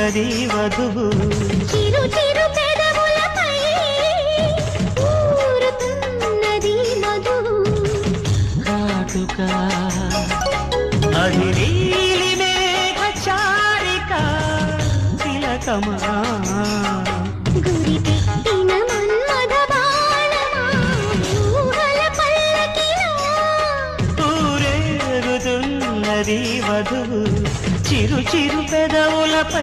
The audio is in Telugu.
ఊరుతున్నది వధువు చిరు చిరు పెదవులపై ఊరుతున్నది మధువు కాటుక అది నీలి మేఘ చారిక తిలకమా గురి పెట్టిన మన్మథ బాణమా ఊహల పల్లకిలో ఊరేగుతున్నది వధువు చిరు చిరు పెదవులపై